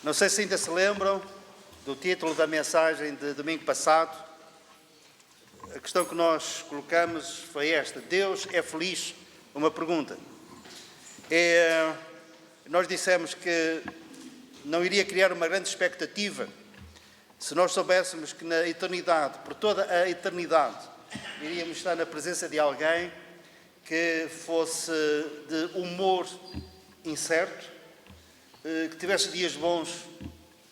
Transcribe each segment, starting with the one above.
Não sei se ainda se lembram do título da mensagem de domingo passado. A questão que nós colocamos foi esta: Deus é feliz? Uma pergunta. Nós dissemos que não iria criar uma grande expectativa se nós soubéssemos que na eternidade, por toda a eternidade, iríamos estar na presença de alguém que fosse de humor incerto, que tivesse dias bons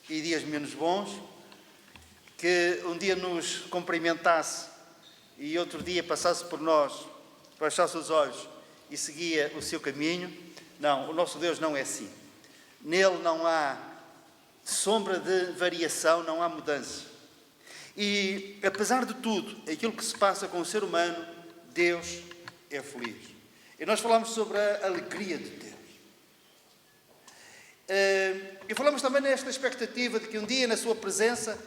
e dias menos bons, que um dia nos cumprimentasse e outro dia passasse por nós, baixasse os olhos e seguia o seu caminho. Não, o nosso Deus não é assim. Nele não há sombra de variação, não há mudança. E, apesar de tudo, aquilo que se passa com o ser humano, Deus é feliz. E nós falamos sobre a alegria de Deus. E falamos também nesta expectativa de que um dia, na sua presença,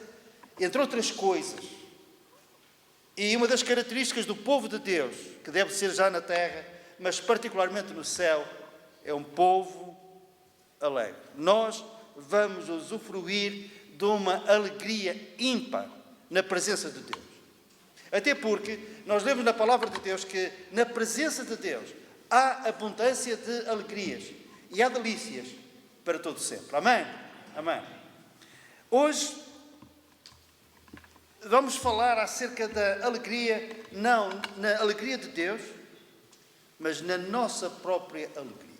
entre outras coisas, e uma das características do povo de Deus, que deve ser já na terra, mas particularmente no céu, é um povo alegre. Nós vamos usufruir de uma alegria ímpar na presença de Deus. Até porque nós lemos na palavra de Deus que na presença de Deus há abundância de alegrias e há delícias para todo sempre. Amém? Amém. Hoje vamos falar acerca da alegria, não na alegria de Deus, mas na nossa própria alegria.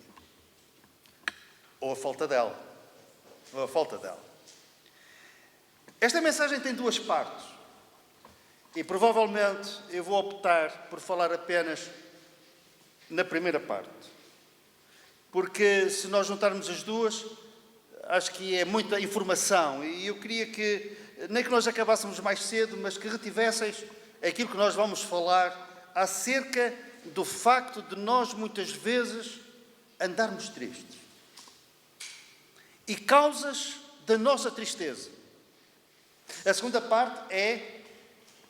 Ou a falta dela. Ou a falta dela. Esta mensagem tem duas partes. E provavelmente eu vou optar por falar apenas na primeira parte. Porque se nós juntarmos as duas, acho que é muita informação. E eu queria que, nem que nós acabássemos mais cedo, mas que retivesseis aquilo que nós vamos falar acerca do facto de nós muitas vezes andarmos tristes. E causas da nossa tristeza. A segunda parte é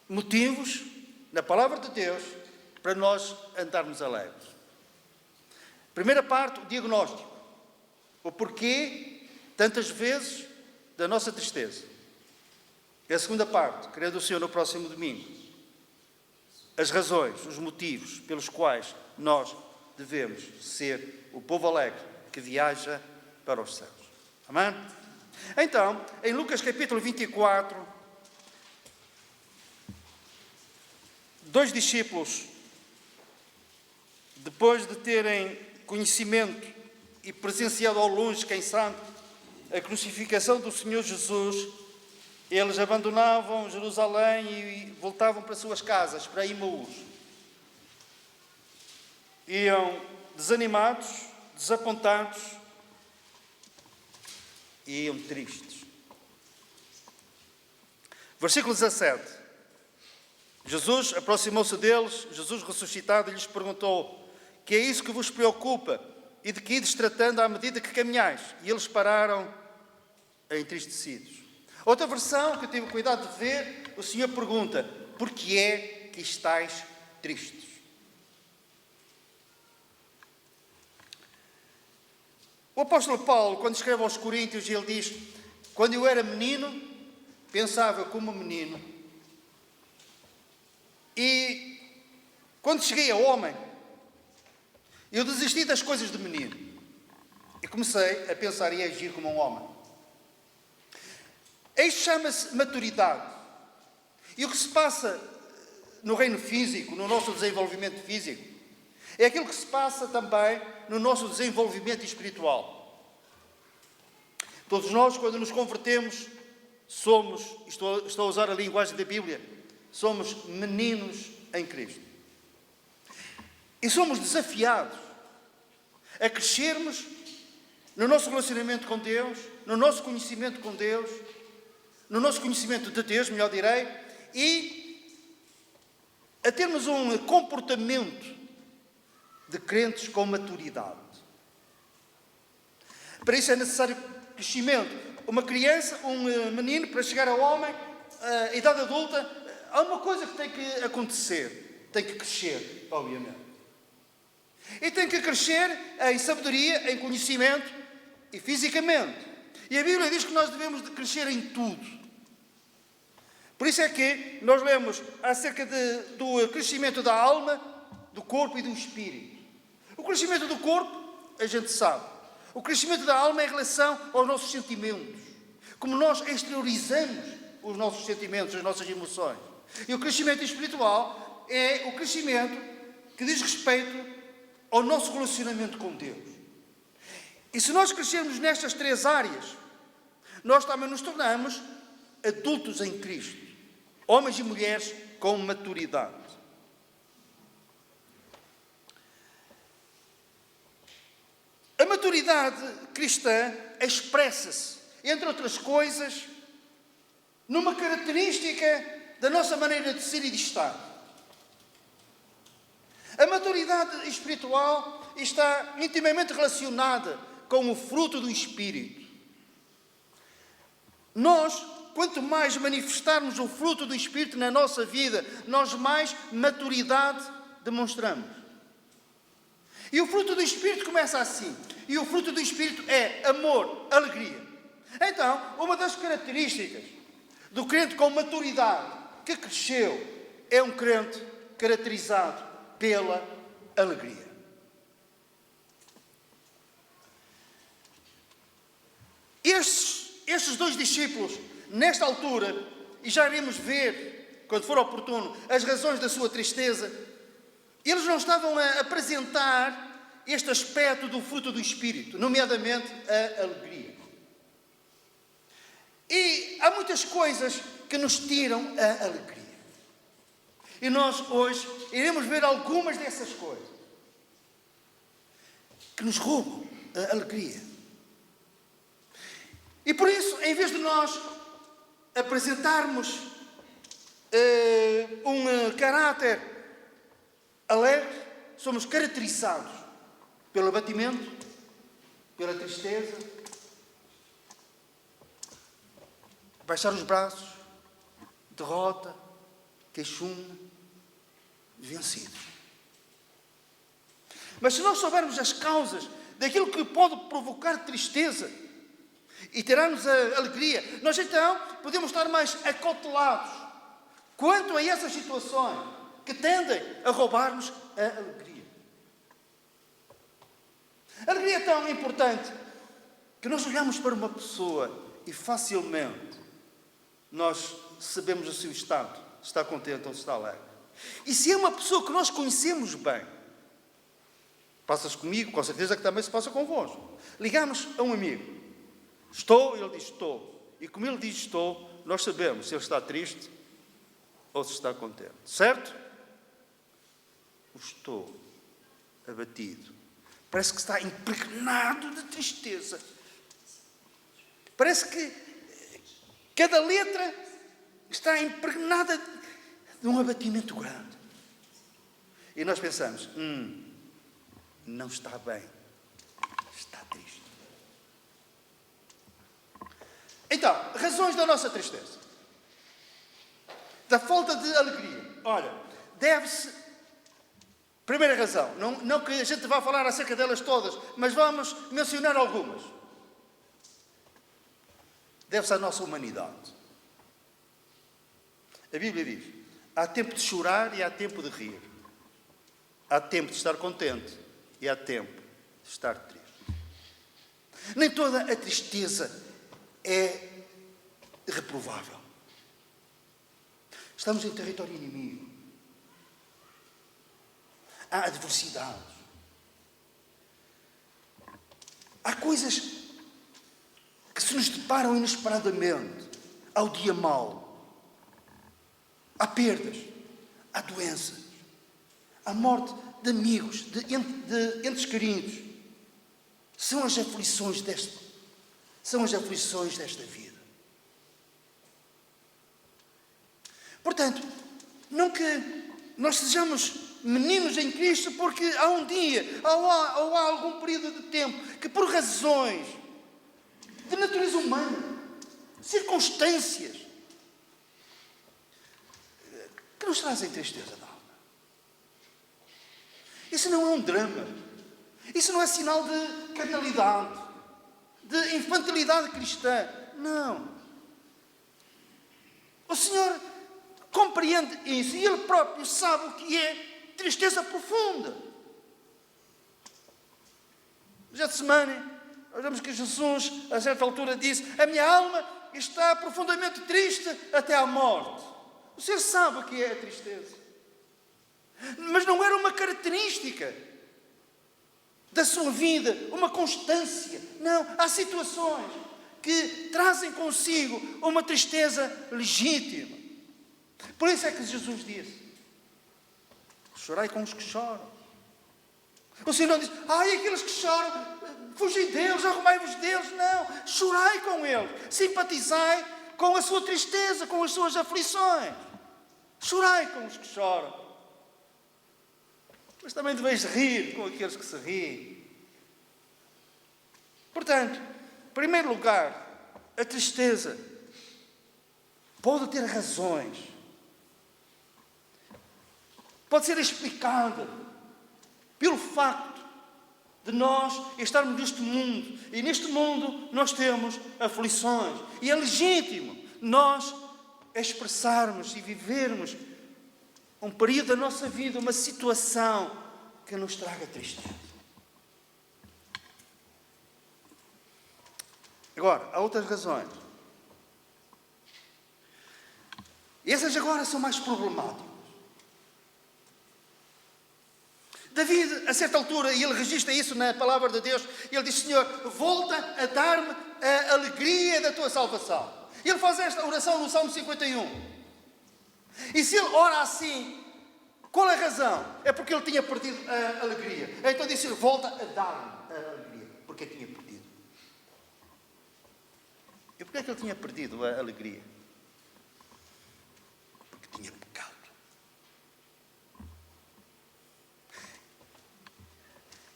motivos, na palavra de Deus, para nós andarmos alegres. Primeira parte, o diagnóstico. O porquê, tantas vezes, da nossa tristeza. E a segunda parte, querendo o Senhor, no próximo domingo, as razões, os motivos pelos quais nós devemos ser o povo alegre que viaja para os céus. Amém? Então, em Lucas capítulo 24, dois discípulos, depois de terem conhecimento e presenciado ao longe, quem sabe, a crucificação do Senhor Jesus, eles abandonavam Jerusalém e voltavam para suas casas, para Emaús. Iam desanimados, desapontados e iam tristes. Versículo 17. Jesus aproximou-se deles, Jesus ressuscitado, e lhes perguntou: que é isso que vos preocupa e de que ides tratando à medida que caminhais? E eles pararam entristecidos. Outra versão que eu tive cuidado de ver, o Senhor pergunta: por que é que estáis tristes? O apóstolo Paulo, quando escreve aos Coríntios, ele diz: quando eu era menino, pensava como menino, e quando cheguei a homem, eu desisti das coisas de menino e comecei a pensar e a agir como um homem. Isto chama-se maturidade. E o que se passa no reino físico, no nosso desenvolvimento físico, é aquilo que se passa também no nosso desenvolvimento espiritual. Todos nós, quando nos convertemos, somos, estou a usar a linguagem da Bíblia, somos meninos em Cristo. E somos desafiados a crescermos no nosso relacionamento com Deus, no nosso conhecimento com Deus, no nosso conhecimento de Deus, melhor direi, e a termos um comportamento de crentes com maturidade. Para isso é necessário crescimento. Uma criança, um menino, para chegar ao homem, à idade adulta, há uma coisa que tem que acontecer. Tem que crescer, obviamente. E tem que crescer em sabedoria, em conhecimento e fisicamente. E a Bíblia diz que nós devemos de crescer em tudo. Por isso é que nós lemos acerca do crescimento da alma, do corpo e do espírito. O crescimento do corpo, a gente sabe. O crescimento da alma é em relação aos nossos sentimentos. Como nós exteriorizamos os nossos sentimentos, as nossas emoções. E o crescimento espiritual é o crescimento que diz respeito ao nosso relacionamento com Deus. E se nós crescermos nestas três áreas, nós também nos tornamos adultos em Cristo. Homens e mulheres com maturidade. A maturidade cristã expressa-se, entre outras coisas, numa característica da nossa maneira de ser e de estar. A maturidade espiritual está intimamente relacionada com o fruto do Espírito. Nós, quanto mais manifestarmos o fruto do Espírito na nossa vida, nós mais maturidade demonstramos. E o fruto do Espírito começa assim. E o fruto do Espírito é amor, alegria. Então, uma das características do crente com maturidade que cresceu é um crente caracterizado pela alegria. Estes dois discípulos, nesta altura, e já iremos ver, quando for oportuno, as razões da sua tristeza, eles não estavam a apresentar este aspecto do fruto do Espírito, nomeadamente a alegria. E há muitas coisas que nos tiram a alegria. E nós hoje iremos ver algumas dessas coisas que nos roubam a alegria. E por isso, em vez de nós apresentarmos um caráter alegre, somos caracterizados pelo abatimento, pela tristeza, baixar os braços, derrota, queixume, vencidos. Mas se nós soubermos as causas daquilo que pode provocar tristeza e tirar-nos a alegria, nós então podemos estar mais acautelados quanto a essas situações que tendem a roubar-nos a alegria. A alegria é tão importante que nós olhamos para uma pessoa e facilmente nós sabemos o seu estado, se está contente ou se está alegre. E se é uma pessoa que nós conhecemos bem, passa-se comigo, com certeza que também se passa convosco. Ligamos a um amigo. Estou, ele diz estou. E como ele diz estou, nós sabemos se ele está triste ou se está contente. Certo? O estou abatido. Parece que está impregnado de tristeza. Parece que cada letra está impregnada de um abatimento grande. E nós pensamos, não está bem, está triste. Então, razões da nossa tristeza. Da falta de alegria. Olha, deve-se... Primeira razão, não que a gente vá falar acerca delas todas, mas vamos mencionar algumas. Deve-se à nossa humanidade. A Bíblia diz, há tempo de chorar e há tempo de rir. Há tempo de estar contente e há tempo de estar triste. Nem toda a tristeza é reprovável. Estamos em território inimigo. Há adversidades. Há coisas que se nos deparam inesperadamente. Há o dia mau. Há perdas. Há doenças. Há morte de amigos, de entes queridos. São as aflições desta vida. Portanto, não que nós sejamos meninos em Cristo, porque há um dia, ou há algum período de tempo, que por razões de natureza humana, circunstâncias, que nos trazem tristeza da alma. Isso não é um drama. Isso não é sinal de carnalidade, de infantilidade cristã. Não. O Senhor compreende isso e Ele próprio sabe o que é tristeza profunda. Getsemane, nós vemos que Jesus, a certa altura, disse: a minha alma está profundamente triste até à morte. O Senhor sabe o que é a tristeza. Mas não era uma característica da sua vida, uma constância. Não, há situações que trazem consigo uma tristeza legítima. Por isso é que Jesus disse: chorai com os que choram. O Senhor não diz: ai, aqueles que choram, fugi deles, arrumai-vos deles. Não, chorai com eles, simpatizai com a sua tristeza, com as suas aflições. Chorai com os que choram. Mas também deveis rir com aqueles que se riem. Portanto, em primeiro lugar, a tristeza pode ter razões. Pode ser explicada pelo facto de nós estarmos neste mundo. E neste mundo nós temos aflições. E é legítimo nós expressarmos e vivermos um período da nossa vida, uma situação que nos traga tristeza. Agora, há outras razões. Essas agora são mais problemáticas. David, a certa altura, e ele registra isso na palavra de Deus, ele diz: Senhor, volta a dar-me a alegria da tua salvação. Ele faz esta oração no Salmo 51. E se ele ora assim, qual é a razão? É porque ele tinha perdido a alegria. Então disse: volta a dar-me a alegria, porque eu tinha perdido. E porquê é que ele tinha perdido a alegria? Porque tinha pecado.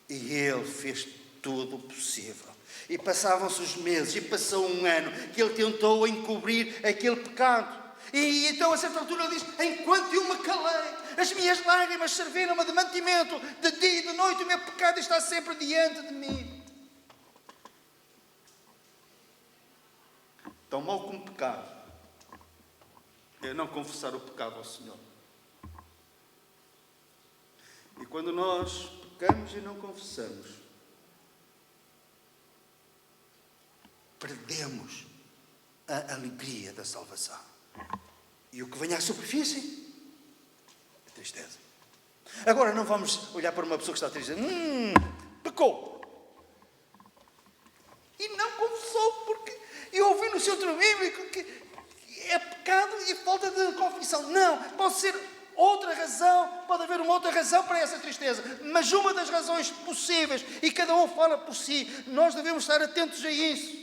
E ele fez tudo o possível. E passavam-se os meses, e passou um ano, que ele tentou encobrir aquele pecado. E então, a certa altura, ele diz: enquanto eu me calei, as minhas lágrimas serviram-me de mantimento, de dia e de noite, o meu pecado está sempre diante de mim. Tão mau como pecado é não confessar o pecado ao Senhor. E quando nós pecamos e não confessamos, perdemos a alegria da salvação. E o que vem à superfície é tristeza. Agora não vamos olhar para uma pessoa que está triste: pecou. E não confessou, porque eu ouvi no centro bíblico que é pecado e falta de confissão. Não, pode ser outra razão, pode haver uma outra razão para essa tristeza. Mas uma das razões possíveis, e cada um fala por si, nós devemos estar atentos a isso.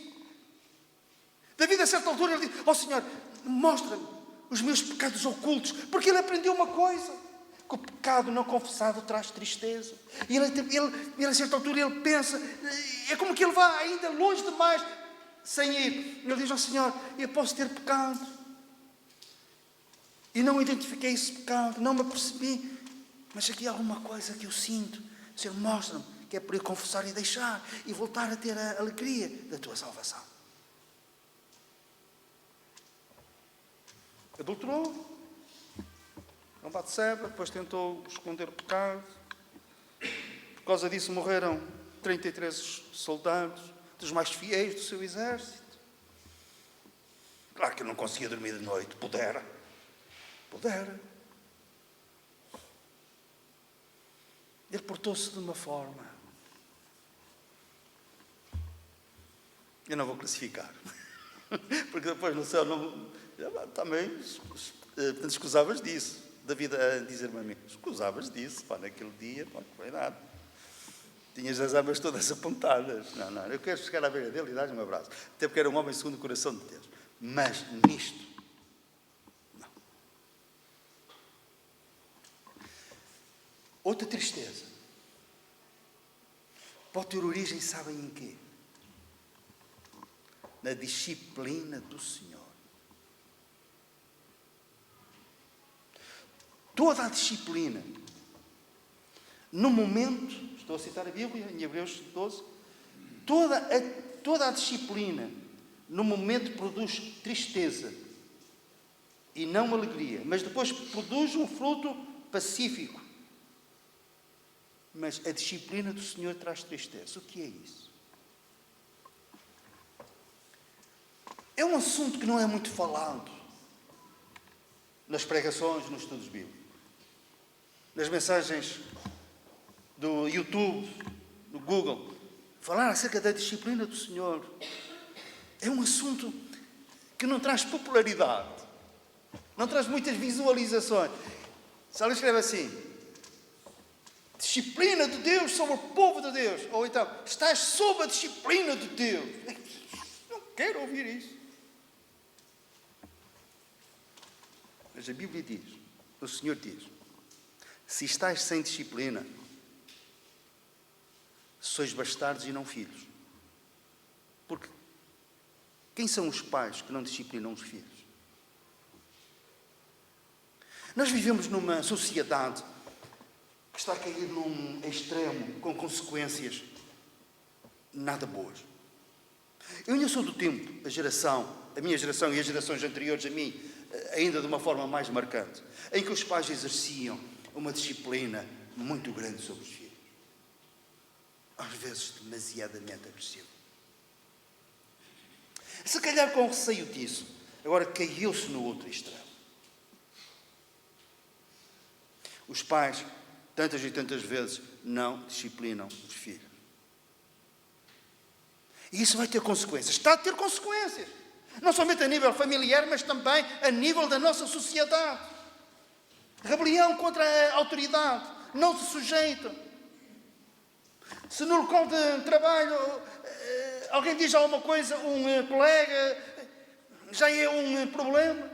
David, a certa altura, ele diz: ó Senhor, mostra-me os meus pecados ocultos, porque ele aprendeu uma coisa, que o pecado não confessado traz tristeza. E ele a certa altura, ele pensa, é como que ele vá ainda longe demais sem ir. Ele diz: ó Senhor, eu posso ter pecado e não identifiquei esse pecado, não me apercebi, mas aqui há alguma coisa que eu sinto. Senhor, mostra-me, que é para eu confessar e deixar, e voltar a ter a alegria da tua salvação. Adulterou, com Batseba, depois tentou esconder o pecado. Por causa disso morreram 33 soldados, dos mais fiéis do seu exército. Claro que ele não conseguia dormir de noite. Pudera. Ele portou-se de uma forma. Eu não vou classificar, porque depois no céu também escusavas disso. David a dizer-me a mim: escusavas disso, naquele dia, não foi nada. Tinhas as armas todas apontadas. Não, eu quero chegar à beira dele e dar-lhe um abraço. Até porque era um homem segundo o coração de Deus. Mas nisto, não. Outra tristeza pode ter origem, sabem em quê? Na disciplina do Senhor. Toda a disciplina, no momento, estou a citar a Bíblia, em Hebreus 12, toda toda a disciplina, no momento, produz tristeza e não alegria, mas depois produz um fruto pacífico. Mas a disciplina do Senhor traz tristeza. O que é isso? É um assunto que não é muito falado nas pregações, nos estudos bíblicos, nas mensagens do YouTube, do Google. Falar acerca da disciplina do Senhor é um assunto que não traz popularidade, não traz muitas visualizações. Se ela escreve assim: disciplina de Deus sobre o povo de Deus, ou então, estás sob a disciplina de Deus. Não quero ouvir isso. Mas a Bíblia diz, o Senhor diz: se estás sem disciplina, sois bastardos e não filhos. Porque quem são os pais que não disciplinam os filhos? Nós vivemos numa sociedade que está a cair num extremo, com consequências nada boas. Eu ainda sou do tempo, a minha geração e as gerações anteriores a mim, ainda de uma forma mais marcante, em que os pais exerciam uma disciplina muito grande sobre os filhos. Às vezes demasiadamente agressivo. Se calhar com receio disso, agora caiu-se no outro extremo. Os pais, tantas e tantas vezes, não disciplinam os filhos. E isso vai ter consequências. Está a ter consequências. Não somente a nível familiar, mas também a nível da nossa sociedade. Rebelião contra a autoridade. Não se sujeitam. Se no local de trabalho alguém diz alguma coisa, um colega, já é um problema.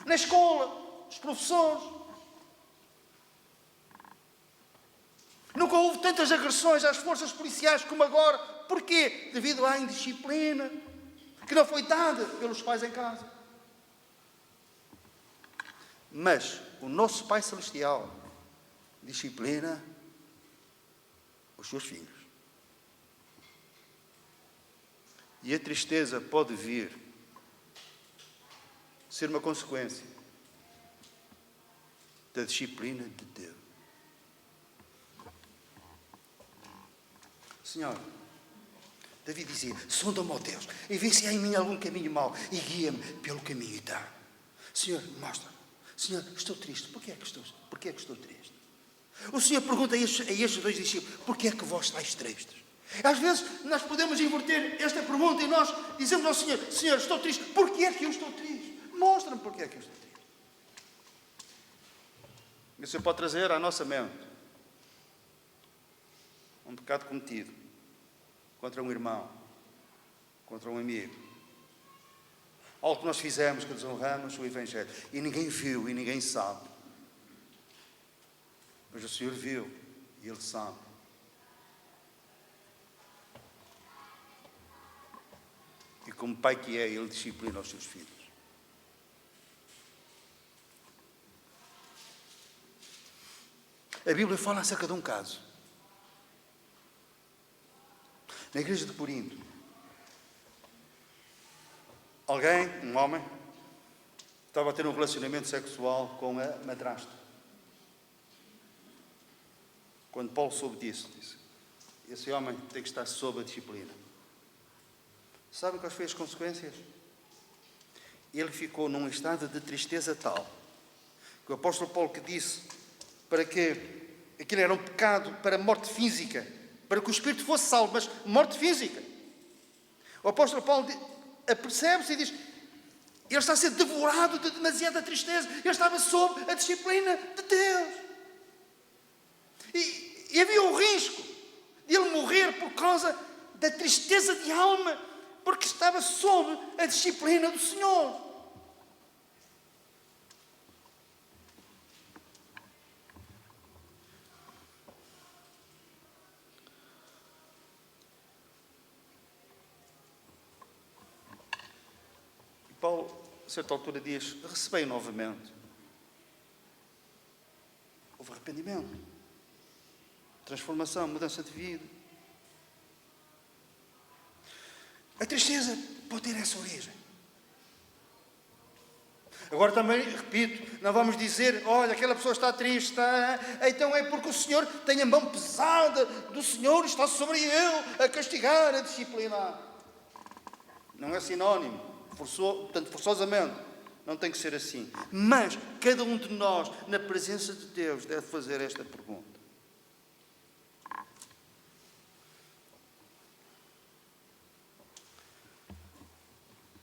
Na escola, os professores. Nunca houve tantas agressões às forças policiais como agora. Porquê? Devido à indisciplina que não foi dada pelos pais em casa. Mas o nosso Pai Celestial disciplina os seus filhos. E a tristeza pode vir ser uma consequência da disciplina de Deus. Senhor, Davi dizia: sonda-me, ó Deus, e vê se há em mim algum caminho mau e guia-me pelo caminho eterno. Senhor, mostra-me. Senhor, estou triste. Porquê é que estou triste? O Senhor pergunta a estes dois discípulos: porquê é que vós estáis tristes? Às vezes nós podemos inverter esta pergunta e nós dizemos ao Senhor: Senhor, estou triste. Porquê é que eu estou triste? Mostra-me porquê é que eu estou triste. E o Senhor pode trazer à nossa mente um pecado cometido contra um irmão, contra um amigo, algo que nós fizemos que desonramos o Evangelho e ninguém viu e ninguém sabe, mas o Senhor viu e Ele sabe. E como pai que é, Ele disciplina os seus filhos. A Bíblia fala acerca de um caso. Na igreja de Corinto, um homem, estava a ter um relacionamento sexual com a madrasta. Quando Paulo soube disso, disse: esse homem tem que estar sob a disciplina. Sabem quais foram as consequências? Ele ficou num estado de tristeza tal, que o apóstolo Paulo que disse para que aquilo era um pecado para a morte física, para que o espírito fosse salvo, mas morte física. O apóstolo Paulo apercebe-se e diz: ele está a ser devorado de demasiada tristeza. Ele estava sob a disciplina de Deus. E havia o risco de ele morrer por causa da tristeza de alma, porque estava sob a disciplina do Senhor. Paulo, a certa altura, diz: recebei novamente. Houve arrependimento, transformação, mudança de vida. A tristeza pode ter essa origem. Agora também, repito, não vamos dizer, olha, aquela pessoa está triste, então é porque o Senhor tem a mão pesada do Senhor, está sobre ele a castigar, a disciplinar. Não é sinónimo, portanto, forçosamente, não tem que ser assim. Mas cada um de nós, na presença de Deus, deve fazer esta pergunta.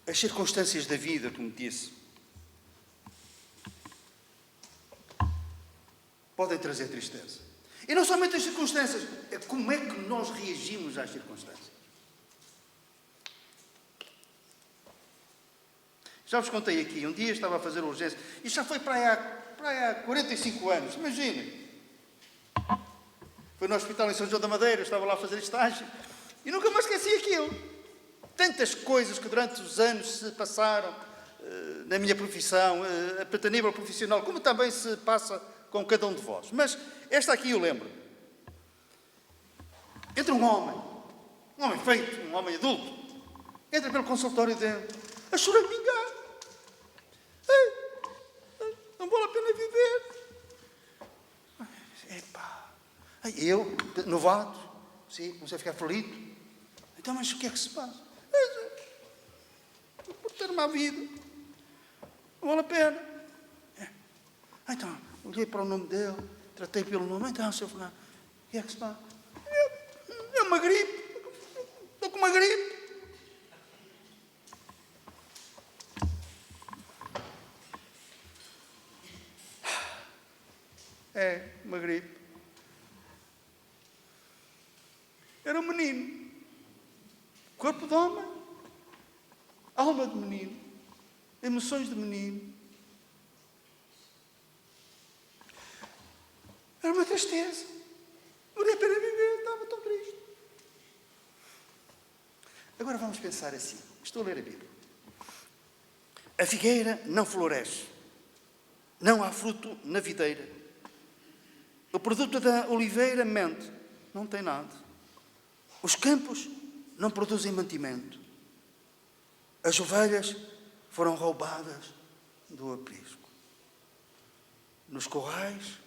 As circunstâncias da vida, como disse, podem trazer tristeza. E não somente as circunstâncias, é como é que nós reagimos às circunstâncias. Já vos contei aqui, um dia estava a fazer urgência, e já foi para aí há 45 anos, imaginem. Foi no hospital em São João da Madeira, eu estava lá a fazer estágio, e nunca mais esqueci aquilo. Tantas coisas que durante os anos se passaram na minha profissão, a nível profissional, como também se passa com cada um de vós. Mas esta aqui eu lembro. Entra um homem feito, um homem adulto, entra pelo consultório dele, a choramingar. Não vale a pena viver. Epá. Eu, novato, sim, comecei a ficar aflito. Então, mas o que é que se passa? Por ter uma vida, não vale a pena. Então, olhei para o nome dele, tratei pelo nome. Então, Sr. Fernando, o que é que se passa? É uma gripe. Estou com uma gripe. É, uma gripe. Era um menino. Corpo de homem. Alma de menino. Emoções de menino. Era uma tristeza. Não valia a pena viver, estava tão triste. Agora vamos pensar assim. Estou a ler a Bíblia. A figueira não floresce. Não há fruto na videira. O produto da oliveira mente. Não tem nada. Os campos não produzem mantimento. As ovelhas foram roubadas do aprisco. Nos corrais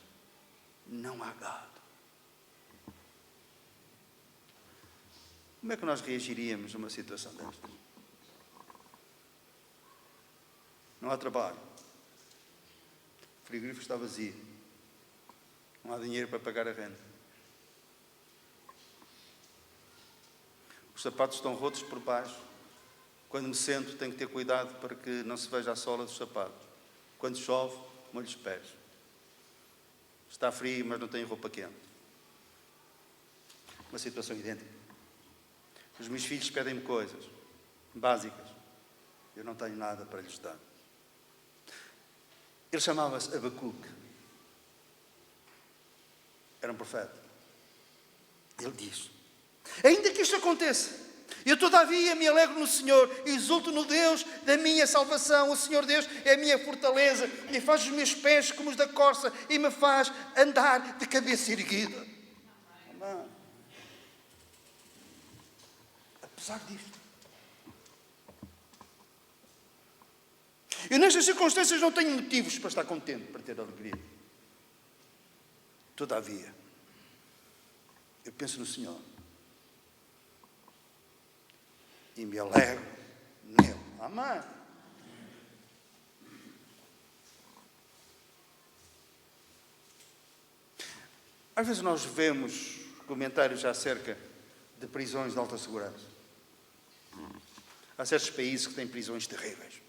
não há gado. Como é que nós reagiríamos a uma situação destas? Não há trabalho. O frigorífico está vazio. Não há dinheiro para pagar a renda. Os sapatos estão rotos por baixo. Quando me sento, tenho que ter cuidado para que não se veja a sola dos sapatos. Quando chove, molho os pés. Está frio, mas não tenho roupa quente. Uma situação idêntica. Os meus filhos pedem-me coisas básicas. Eu não tenho nada para lhes dar. Ele chamava-se Abacuque. Era um profeta. Ele diz: ainda que isto aconteça, eu todavia me alegro no Senhor, exulto no Deus da minha salvação. O Senhor Deus é a minha fortaleza e faz os meus pés como os da corça e me faz andar de cabeça erguida. Amém. Apesar disto, eu nestas circunstâncias não tenho motivos para estar contente, para ter alegria. Todavia, eu penso no Senhor e me alegro nele. Amém. Às vezes nós vemos comentários acerca de prisões de alta segurança. Há certos países que têm prisões terríveis.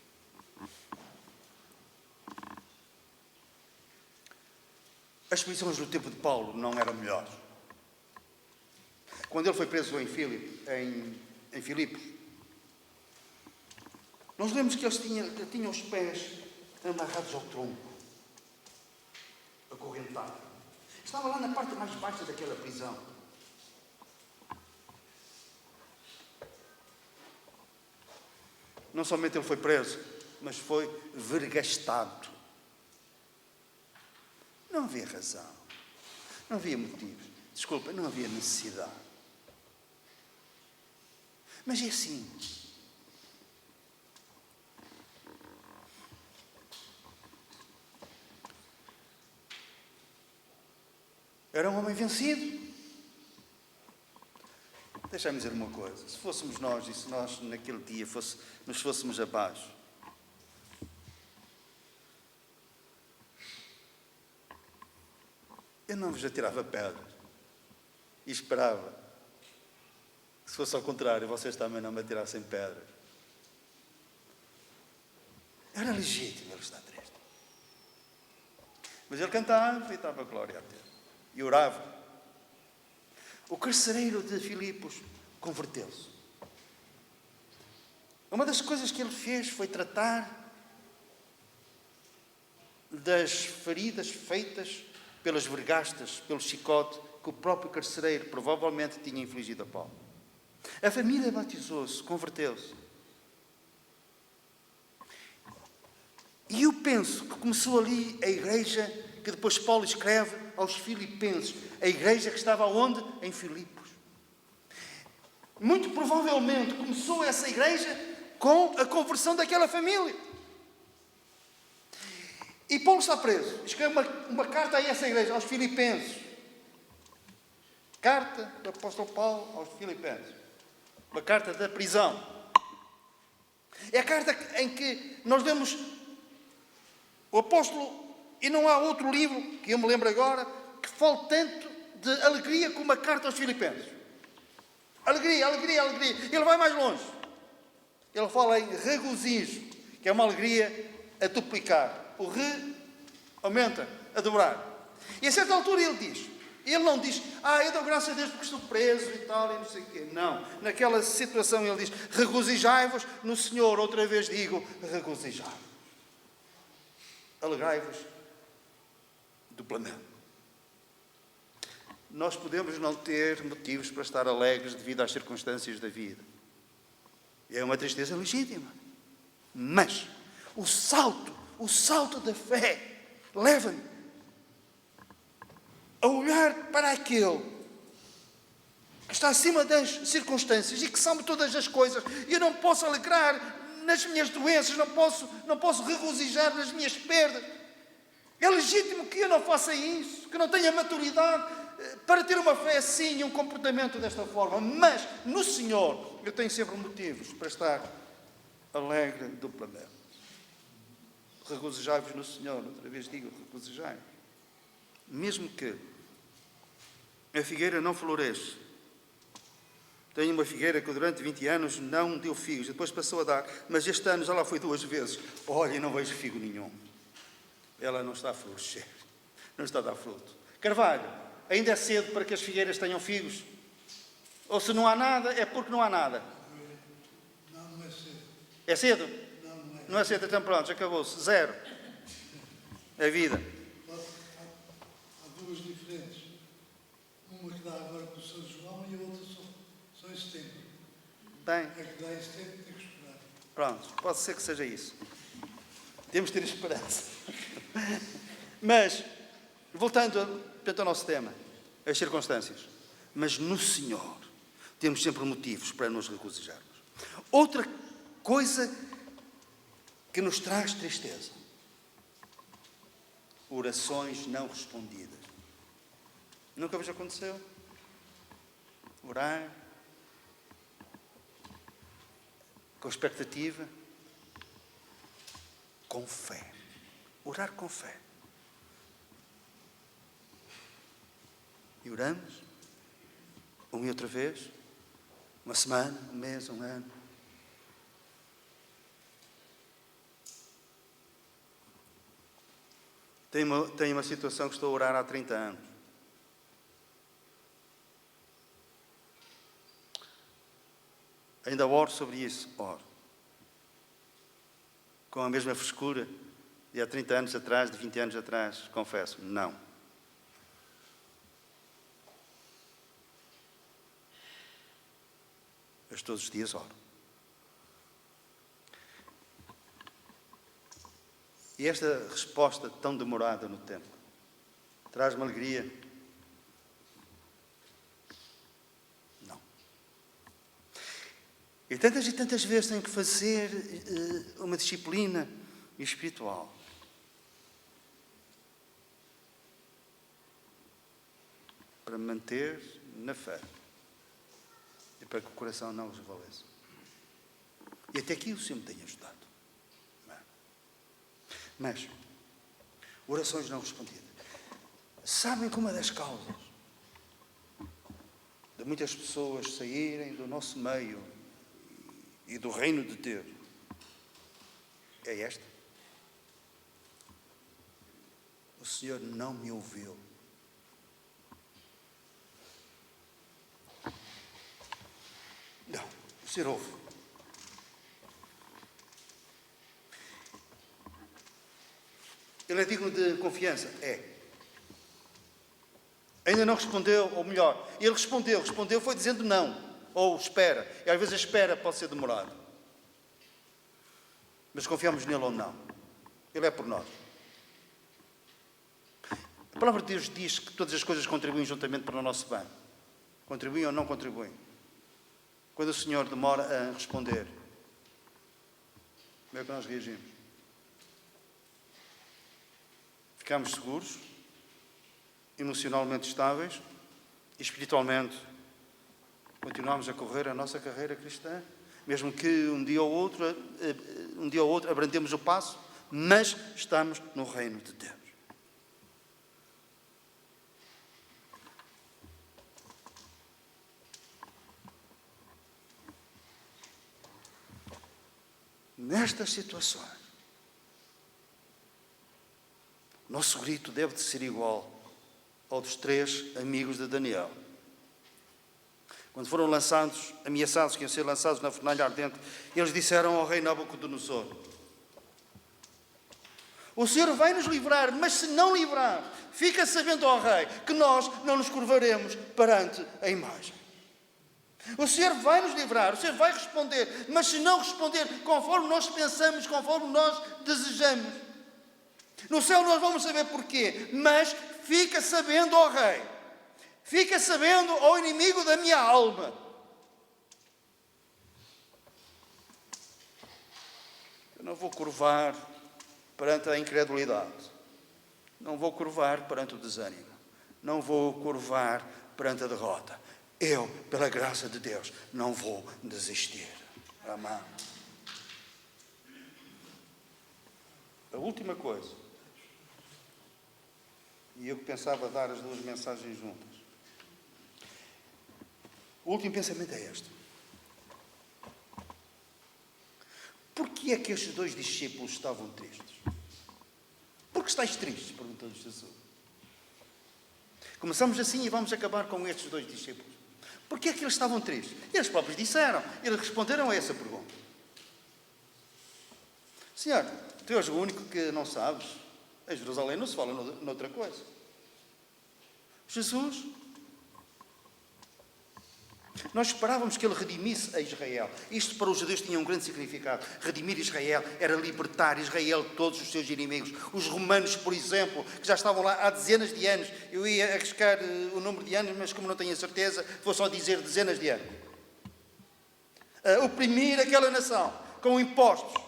As prisões do tempo de Paulo não eram melhores. Quando ele foi preso em Filipos, nós lemos que eles tinham os pés amarrados ao tronco, acorrentados. Estava lá na parte mais baixa daquela prisão. Não somente ele foi preso, mas foi vergastado. Não havia razão. Não havia motivos. Desculpa, não havia necessidade. Mas é assim. Era um homem vencido. Deixa-me dizer uma coisa. Se fôssemos nós, e se nós naquele dia nos fôssemos abaixo, eu não vos atirava pedras e esperava que, se fosse ao contrário, vocês também não me atirassem pedras. Era legítimo ele estar triste. Mas ele cantava e dava glória a Deus. E orava. O carcereiro de Filipos converteu-se. Uma das coisas que ele fez foi tratar das feridas feitas pelas vergastas, pelo chicote que o próprio carcereiro provavelmente tinha infligido a Paulo. A família batizou-se, converteu-se. E eu penso que começou ali a igreja que depois Paulo escreve aos filipenses. A igreja que estava onde? Em Filipos. Muito provavelmente começou essa igreja com a conversão daquela família. E Paulo está preso. Escreve uma carta a essa igreja, aos filipenses. Carta do apóstolo Paulo aos filipenses. Uma carta da prisão. É a carta em que nós lemos o apóstolo, e não há outro livro, que eu me lembro agora, que fale tanto de alegria como a carta aos filipenses. Alegria, alegria, alegria. Ele vai mais longe. Ele fala em regozijo, que é uma alegria a duplicar. O aumenta, a dobrar. E a certa altura ele não diz, eu dou graças a Deus porque estou preso e tal, e não sei o quê. Não. Naquela situação ele diz, regozijai-vos no Senhor. Outra vez digo, regozijai-vos. Alegrai-vos duplamente. Nós podemos não ter motivos para estar alegres devido às circunstâncias da vida. É uma tristeza legítima. Mas o salto da fé leva-me a olhar para aquele que está acima das circunstâncias e que sabe todas as coisas. E eu não posso alegrar nas minhas doenças, não posso regozijar nas minhas perdas. É legítimo que eu não faça isso, que não tenha maturidade para ter uma fé assim e um comportamento desta forma. Mas no Senhor eu tenho sempre motivos para estar alegre duplamente. Regozijai-vos no Senhor. Outra vez digo, regozijai-vos. Mesmo que a figueira não floresça. Tenho uma figueira que durante 20 anos não deu figos, depois passou a dar, mas este ano já lá foi 2 vezes. Olha, e não vejo figo nenhum. Ela não está a florescer, não está a dar fruto. Carvalho, ainda é cedo para que as figueiras tenham figos? Ou se não há nada, é porque não há nada? Não é cedo. É cedo? Não é. Não é cedo, então pronto, acabou-se. 0. É vida. Há 2 diferentes. Uma que dá agora para o São João e a outra só em setembro. Bem. É que dá em setembro, tem que esperar. Pronto, pode ser que seja isso. Temos de ter esperança. Mas, voltando ao nosso tema, as circunstâncias. Mas no Senhor temos sempre motivos para nos regozijarmos. Outra coisa que nos traz tristeza. Orações não respondidas. Nunca vos aconteceu? Orar com expectativa, com fé. Orar com fé. E oramos, uma e outra vez, uma semana, um mês, um ano. Tenho uma situação que estou a orar há 30 anos. Ainda oro sobre isso, oro. Com a mesma frescura de há 30 anos atrás, de 20 anos atrás, confesso, não. Mas todos os dias oro. E esta resposta tão demorada no tempo traz-me alegria? Não. E tantas vezes têm que fazer uma disciplina espiritual. Para manter na fé. E para que o coração não resvaleça. E até aqui o Senhor me tem ajudado. Mas, orações não respondidas. Sabem que uma das causas de muitas pessoas saírem do nosso meio e do reino de Deus é esta? O Senhor não me ouviu. Não, o Senhor ouve. Ele é digno de confiança? É. Ainda não respondeu, ou melhor, ele respondeu foi dizendo não, ou espera. E às vezes a espera pode ser demorada. Mas confiamos nele ou não. Ele é por nós. A palavra de Deus diz que todas as coisas contribuem juntamente para o nosso bem. Contribuem ou não contribuem? Quando o Senhor demora a responder, como é que nós reagimos? Ficamos seguros, emocionalmente estáveis e espiritualmente continuamos a correr a nossa carreira cristã, mesmo que um dia ou outro abrandemos o passo, mas estamos no reino de Deus. Nestas situações, nosso grito deve de ser igual ao dos 3 amigos de Daniel. Quando foram ameaçados que iam ser lançados na fornalha ardente, eles disseram ao rei Nabucodonosor: o Senhor vai nos livrar, mas se não livrar, fica sabendo, ó rei, que nós não nos curvaremos perante a imagem. O Senhor vai nos livrar, o Senhor vai responder, mas se não responder conforme nós pensamos, conforme nós desejamos, no céu nós vamos saber porquê, mas fica sabendo, ó rei, fica sabendo, ó inimigo da minha alma. Eu não vou curvar perante a incredulidade, não vou curvar perante o desânimo, não vou curvar perante a derrota. Eu, pela graça de Deus, não vou desistir. Amém. A última coisa, e eu pensava dar as duas mensagens juntas. O último pensamento é este. Porquê é que estes 2 discípulos estavam tristes? Por que estáis tristes? Perguntou-lhes Jesus. Começamos assim e vamos acabar com estes 2 discípulos. Porquê é que eles estavam tristes? Eles próprios disseram, eles responderam a essa pergunta. Senhor, tu és o único que não sabes. Em Jerusalém não se fala noutra coisa. Jesus, nós esperávamos que ele redimisse a Israel. Isto para os judeus tinha um grande significado. Redimir Israel era libertar Israel de todos os seus inimigos. Os romanos, por exemplo, que já estavam lá há dezenas de anos. Eu ia arriscar o número de anos, mas como não tenho a certeza, vou só dizer dezenas de anos. Oprimir aquela nação com impostos,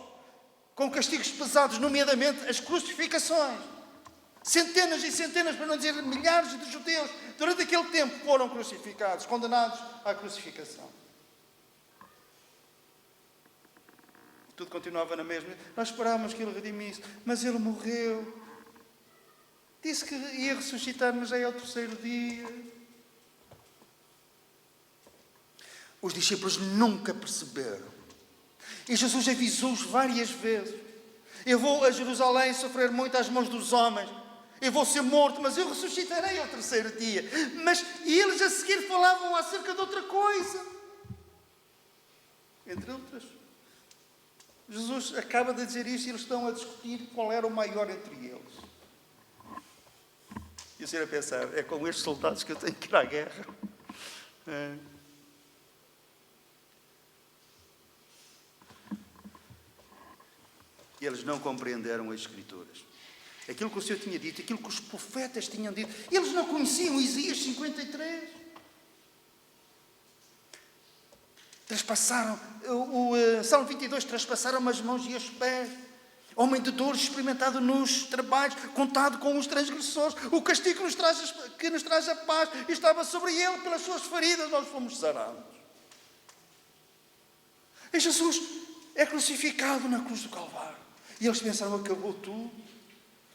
com castigos pesados, nomeadamente as crucificações. Centenas e centenas, para não dizer milhares de judeus, durante aquele tempo foram crucificados, condenados à crucificação. Tudo continuava na mesma. Nós esperávamos que ele redimisse, mas ele morreu. Disse que ia ressuscitar, mas já é o 3º dia. Os discípulos nunca perceberam. E Jesus avisou-os várias vezes. Eu vou a Jerusalém sofrer muito às mãos dos homens. Eu vou ser morto, mas eu ressuscitarei ao 3º dia. Mas eles a seguir falavam acerca de outra coisa. Entre outras. Jesus acaba de dizer isto e eles estão a discutir qual era o maior entre eles. E o Senhor a pensar, é com estes soldados que eu tenho que ir à guerra. E eles não compreenderam as Escrituras. Aquilo que o Senhor tinha dito, aquilo que os profetas tinham dito. Eles não conheciam Isaías 53. Trespassaram, Salmo 22, trespassaram as mãos e os pés. Homem de dores, experimentado nos trabalhos, contado com os transgressores, o castigo que nos traz a paz, e estava sobre ele, pelas suas feridas nós fomos sarados. E Jesus é crucificado na cruz do Calvário. E eles pensaram, acabou tudo.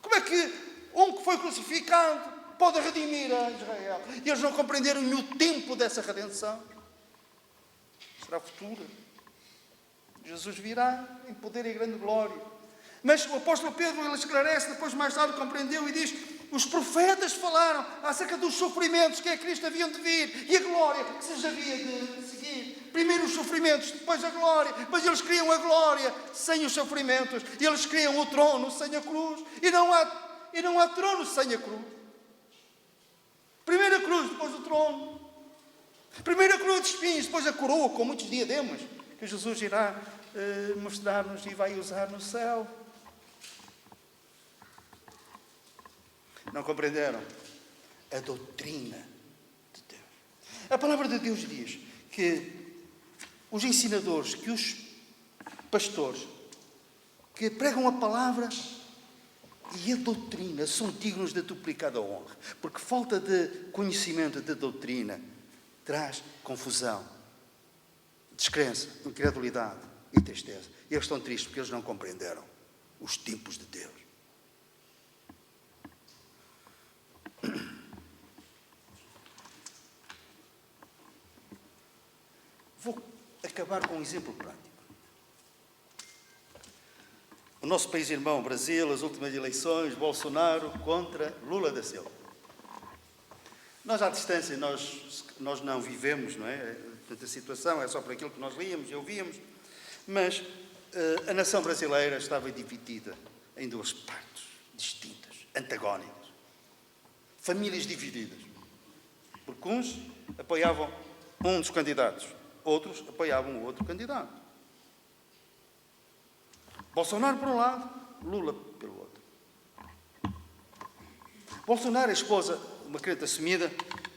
Como é que um que foi crucificado pode redimir a Israel? E eles não compreenderam o tempo dessa redenção. Será futura. Jesus virá em poder e grande glória. Mas o apóstolo Pedro, ele esclarece, depois mais tarde compreendeu e diz, os profetas falaram acerca dos sofrimentos que a Cristo haviam de vir e a glória que se havia de seguir. Primeiro os sofrimentos, depois a glória. Mas eles queriam a glória sem os sofrimentos. E eles queriam o trono sem a cruz. E não há trono sem a cruz. Primeiro a cruz, depois o trono. Primeiro a cruz de espinhos, depois a coroa, com muitos diademas, que Jesus irá mostrar-nos e vai usar no céu. Não compreenderam a doutrina de Deus. A palavra de Deus diz que os ensinadores, que os pastores, que pregam a palavra e a doutrina são dignos de duplicada honra. Porque falta de conhecimento da doutrina traz confusão, descrença, incredulidade e tristeza. E eles estão tristes porque eles não compreenderam os tempos de Deus. Vou acabar com um exemplo prático. O nosso país irmão, Brasil, as últimas eleições, Bolsonaro contra Lula da Silva. Nós, à distância, nós não vivemos, não é? Portanto, a situação é só por aquilo que nós líamos e ouvíamos, mas a nação brasileira estava dividida em duas partes distintas, antagónicas. Famílias divididas. Porque uns apoiavam um dos candidatos, outros apoiavam o outro candidato. Bolsonaro por um lado, Lula pelo outro. Bolsonaro, a esposa, uma crente assumida,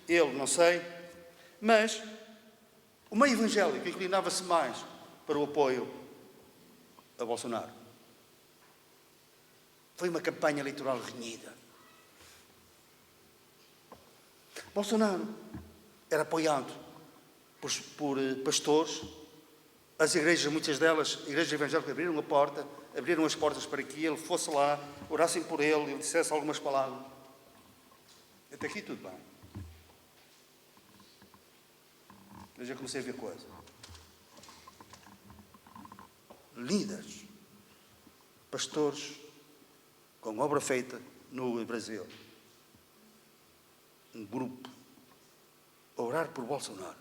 ele, não sei, mas o meio evangélico inclinava-se mais para o apoio a Bolsonaro. Foi uma campanha eleitoral renhida. Bolsonaro era apoiado por pastores. As igrejas, muitas delas, igrejas evangélicas, abriram as portas para que ele fosse lá, orassem por ele, ele dissesse algumas palavras. Até aqui tudo bem. Mas eu comecei a ver coisa. Líderes, pastores, com obra feita no Brasil, um grupo, a orar por Bolsonaro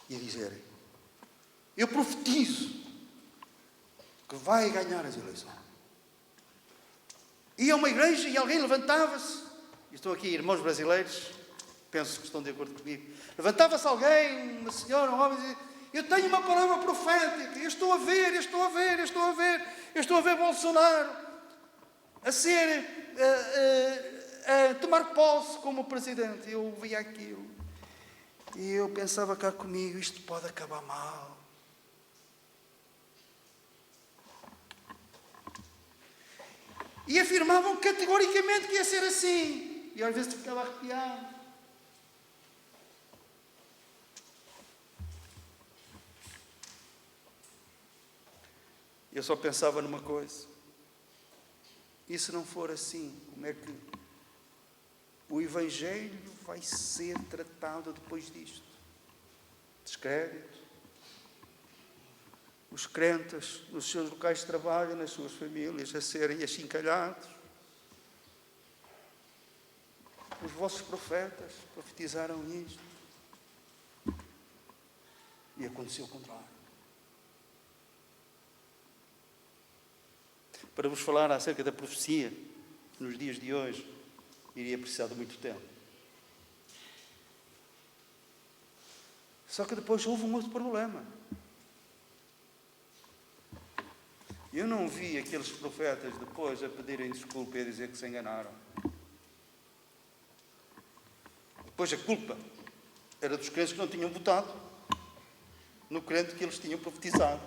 e a dizerem, eu profetizo que vai ganhar as eleições. Ia a uma igreja e alguém levantava-se, e estou aqui, irmãos brasileiros, penso que estão de acordo comigo, levantava-se alguém, uma senhora, um homem, e dizia, eu tenho uma palavra profética, eu estou a ver Bolsonaro a ser, a tomar posse como presidente. Eu via aquilo e eu pensava cá comigo, isto pode acabar mal. E afirmavam categoricamente que ia ser assim. E às vezes ficava arrepiado. Eu só pensava numa coisa. E se não for assim, como é que o Evangelho vai ser tratado depois disto? Descrédito. Os crentes nos seus locais de trabalho, nas suas famílias, a serem achincalhados. Os vossos profetas profetizaram isto. E aconteceu o contrário. Para vos falar acerca da profecia, nos dias de hoje, iria precisar de muito tempo. Só que depois houve um outro problema. Eu não vi aqueles profetas depois a pedirem desculpa e a dizer que se enganaram. Depois a culpa era dos crentes que não tinham votado. no crente que eles tinham profetizado.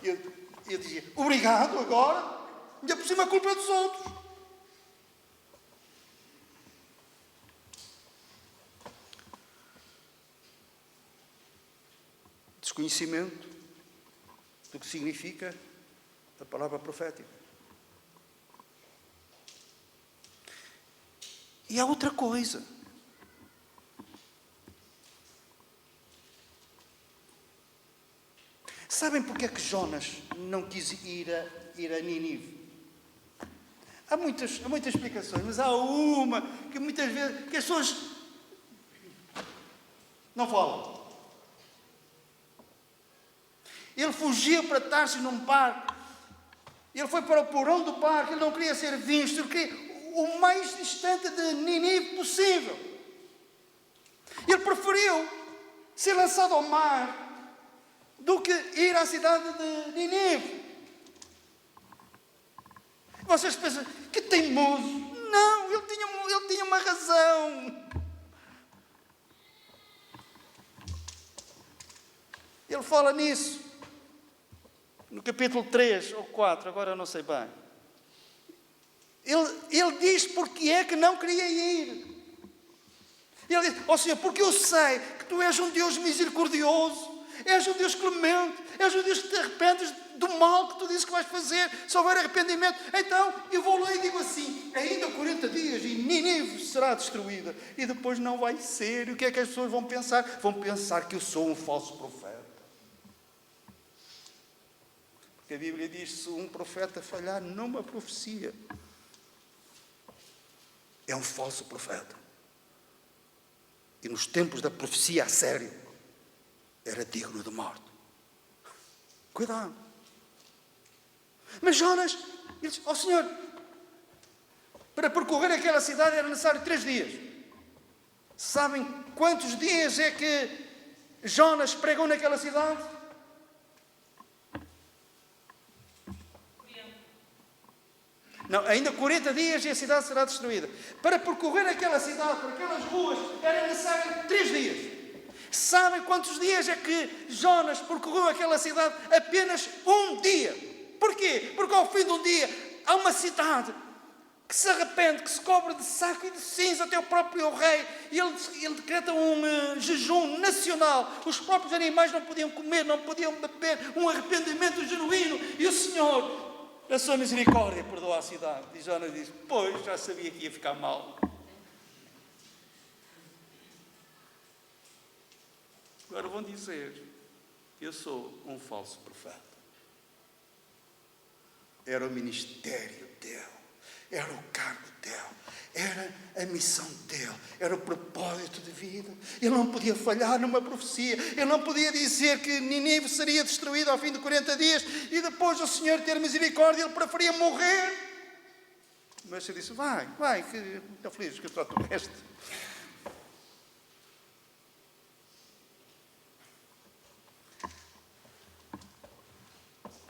Eu dizia, obrigado agora, ainda por cima a culpa é dos outros. Desconhecimento do que significa a palavra profética. E há outra coisa. Sabem porque é que Jonas não quis ir a Nínive? Há muitas explicações, mas há uma que muitas vezes que as pessoas não falam. Ele fugiu para Tarsis num parque. Ele foi para o porão do parque. Ele não queria ser visto. Ele queria o mais distante de Nínive possível. Ele preferiu ser lançado ao mar do que ir à cidade de Nínive. Vocês pensam, que teimoso. Não, ele tinha uma razão. Ele fala nisso. No capítulo 3 ou 4, agora eu não sei bem. Ele diz porque é que não queria ir. Ele diz, ó Senhor, porque eu sei que Tu és um Deus misericordioso, és um Deus clemente, és um Deus que te arrependes do mal que Tu dizes que vais fazer, se houver arrependimento. Então eu vou lá e digo assim, ainda 40 dias e Nínive será destruída. E depois não vai ser. E o que é que as pessoas vão pensar? Vão pensar que eu sou um falso profeta. Porque a Bíblia diz, se um profeta falhar numa profecia, é um falso profeta. E nos tempos da profecia a sério, era digno de morte. Cuidado. Mas Jonas, ele disse, ó Senhor, para percorrer aquela cidade era necessário 3 dias. Sabem quantos dias é que Jonas pregou naquela cidade? Não, ainda 40 dias e a cidade será destruída. Para percorrer aquela cidade, por aquelas ruas, era necessário 3 dias. Sabem quantos dias é que Jonas percorreu aquela cidade? Apenas 1 dia. Porquê? Porque ao fim de um dia há uma cidade que se arrepende, que se cobre de saco e de cinza até o próprio rei. E ele decreta um jejum nacional. Os próprios animais não podiam comer, não podiam beber. Um arrependimento genuíno. E o Senhor, na sua misericórdia, perdoou a cidade. E Jonas diz, pois, já sabia que ia ficar mal. Agora vão dizer que eu sou um falso profeta. Era o ministério dele, era o cargo dele, era a missão dele, era o propósito de vida. Ele não podia falhar numa profecia, ele não podia dizer que Nínive seria destruída ao fim de 40 dias e depois o Senhor ter misericórdia, ele preferia morrer. Mas ele disse, vai, que estou feliz que eu trato o resto.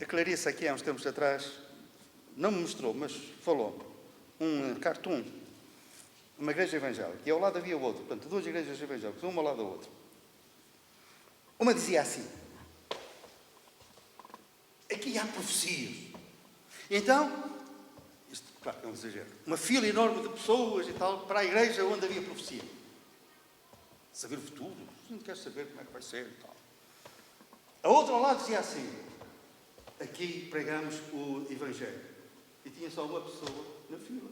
A Clarice aqui há uns tempos atrás, não me mostrou, mas falou, um cartoon, uma igreja evangélica, e ao lado havia outra, portanto, 2 igrejas evangélicas, uma ao lado da outra. Uma dizia assim, aqui há profecias. E então, isto, claro, é um exagero, uma fila enorme de pessoas e tal, para a igreja onde havia profecia. Saber o futuro, a gente quer saber como é que vai ser e tal. A outra ao lado dizia assim, aqui pregamos o Evangelho. E tinha só uma pessoa na fila.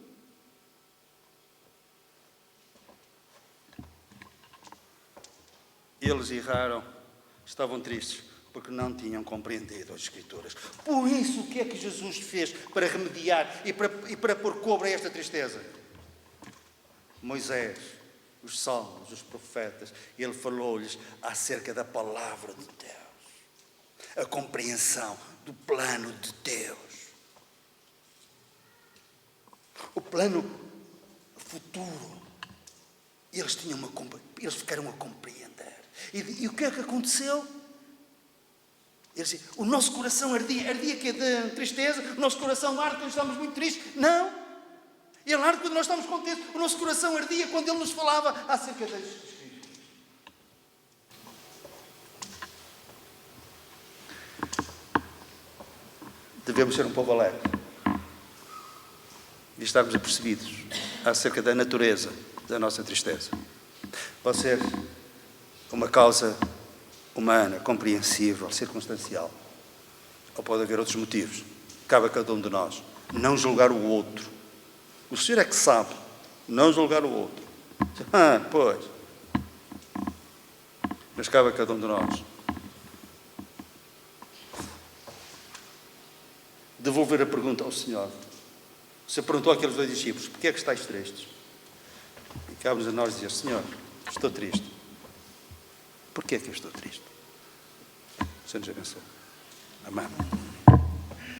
Eles erraram, estavam tristes, porque não tinham compreendido as Escrituras. Por isso, o que é que Jesus fez para remediar e para pôr cobro a esta tristeza? Moisés, os salmos, os profetas, ele falou-lhes acerca da palavra de Deus. A compreensão do plano de Deus. O plano futuro. Eles ficaram a compreender. E o que é que aconteceu? Eles diziam, o nosso coração ardia que é de tristeza, o nosso coração arde quando estamos muito tristes. Não. Ele arde quando nós estamos contentes. O nosso coração ardia quando ele nos falava acerca das Escrituras. devemos ser um povo alegre e estarmos apercebidos acerca da natureza da nossa tristeza. Pode ser uma causa humana, compreensível, circunstancial, ou pode haver outros motivos. Cabe a cada um de nós não julgar o outro. O Senhor é que sabe, não julgar o outro. Pois. Mas cabe a cada um de nós devolver a pergunta ao Senhor. O Senhor perguntou àqueles dois discípulos: porquê é que estáis tristes? E cabe-nos a nós dizer: Senhor, estou triste. Porquê é que eu estou triste? O Senhor nos abençoe. Amém.